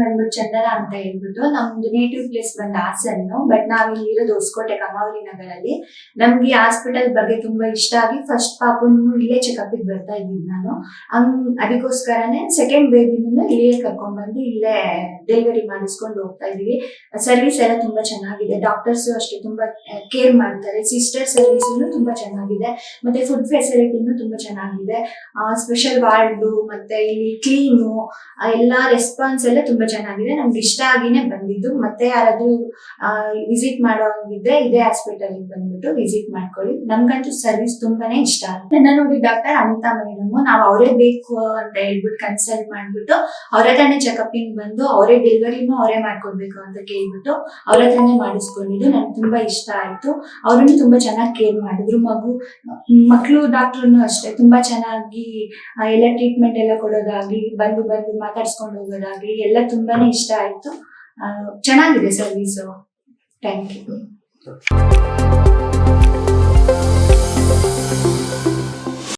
ಬಂದ್ಬಿಟ್ಟು ಚಂದನ ಅಂತ ಹೇಳ್ಬಿಟ್ಟು. ನಮ್ದು ನೇಟಿವ್ ಪ್ಲೇಸ್ ಬಂದು ಹಾಸನ್ನು, ಬಟ್ ನಾವಿಲ್ಲಿ ಇರೋದು ಹೊಸಕೋಟೆ ಕಮಾವಲಿ ನಗರಲ್ಲಿ. ನಮ್ಗೆ ಈ ಹಾಸ್ಪಿಟಲ್ ಬಗ್ಗೆ ತುಂಬಾ ಇಷ್ಟ ಆಗಿ ಫಸ್ಟ್ ಪಾಪನ್ನು ಇಲ್ಲೇ ಚೆಕಪ್ ಬರ್ತಾ ಇದ್ದೀನಿ ನಾನು. ಅದಕ್ಕೋಸ್ಕರನೇ ಸೆಕೆಂಡ್ ಬೇಬಿನೂ ಇಲ್ಲೇ ಕರ್ಕೊಂಡ್ ಬಂದು ಇಲ್ಲೇ ಡೆಲಿವರಿ ಮಾಡಿಸ್ಕೊಂಡು ಹೋಗ್ತಾ ಇದೀವಿ. ಸರ್ವಿಸ್ ಎಲ್ಲ ತುಂಬಾ ಚೆನ್ನಾಗಿದೆ, ಡಾಕ್ಟರ್ಸ್ ಅಷ್ಟೇ ತುಂಬಾ ಕೇರ್ ಮಾಡ್ತಾರೆ, ಸಿಸ್ಟರ್ ಸರ್ವಿಸ್ ತುಂಬಾ ಚೆನ್ನಾಗಿದೆ, ಮತ್ತೆ ಫುಡ್ ಫೆಸಿಲಿಟಿನೂ ತುಂಬಾ ಚೆನ್ನಾಗಿದೆ. ಸ್ಪೆಷಲ್ ವಾರ್ಡ್ ಮತ್ತೆ ಇಲ್ಲಿ ಕ್ಲೀನು ಎಲ್ಲಾ ರೆಸ್ಪಾನ್ಸ್ ಎಲ್ಲ ತುಂಬಾ ಚೆನ್ನಾಗಿದೆ. ನಮ್ಗೆ ಇಷ್ಟ ಆಗಿನೇ ಬಂದಿದ್ದು. ಮತ್ತೆ ಯಾರಾದ್ರೂ ವಿಸಿಟ್ ಮಾಡೋಂಗಿದ್ರೆ ಇದೇ ಹಾಸ್ಪಿಟಲ್ ಬಂದ್ಬಿಟ್ಟು ವಿಸಿಟ್ ಮಾಡ್ಕೊಳ್ಳಿ. ನಮ್ಗಂತೂ ಸರ್ವಿಸ್ ತುಂಬಾನೇ ಇಷ್ಟ ಆಗುತ್ತೆ. ನನ್ನ ನೋಡಿ ಡಾಕ್ಟರ್ ಅನಿತಾ ಮೇಡಮ್, ನಾವು ಅವರೇ ಬೇಕು ಅಂತ ಹೇಳ್ಬಿಟ್ಟು ಕನ್ಸಲ್ಟ್ ಮಾಡ್ಬಿಟ್ಟು ಅವ್ರ ಹತ್ರನೇ ಚೆಕಪ್ ಬಂದು ಅವರೇ ಡೆಲಿವರಿನೂ ಅವರೇ ಮಾಡ್ಕೊಡ್ಬೇಕು ಅಂತ ಕೇಳ್ಬಿಟ್ಟು ಅವ್ರ ಹತ್ರನೇ ಮಾಡಿಸ್ಕೊಂಡಿದ್ದು. ನನ್ಗೆ ತುಂಬಾ ಇಷ್ಟ ಆಯ್ತು. ಅವ್ರನ್ನು ತುಂಬಾ ಚೆನ್ನಾಗಿ ಕೇರ್ ಮಾಡಿದ್ರು. ಮಕ್ಕಳು ಡಾಕ್ಟರ್ನು ಅಷ್ಟೇ ತುಂಬಾ ಚೆನ್ನಾಗಿ ಎಲ್ಲ ಟ್ರೀಟ್ಮೆಂಟ್ ಎಲ್ಲ ಕೊಡೋದಾಗ್ಲಿ, ಬಂದು ಮಾತಾಡ್ಸ್ಕೊಂಡು ಹೋಗೋದಾಗ್ಲಿ ಎಲ್ಲ ತುಂಬಾನೇ ಇಷ್ಟ ಆಯ್ತು. ಚೆನ್ನಾಗಿದೆ ಸರ್ವಿಸು. Thank you.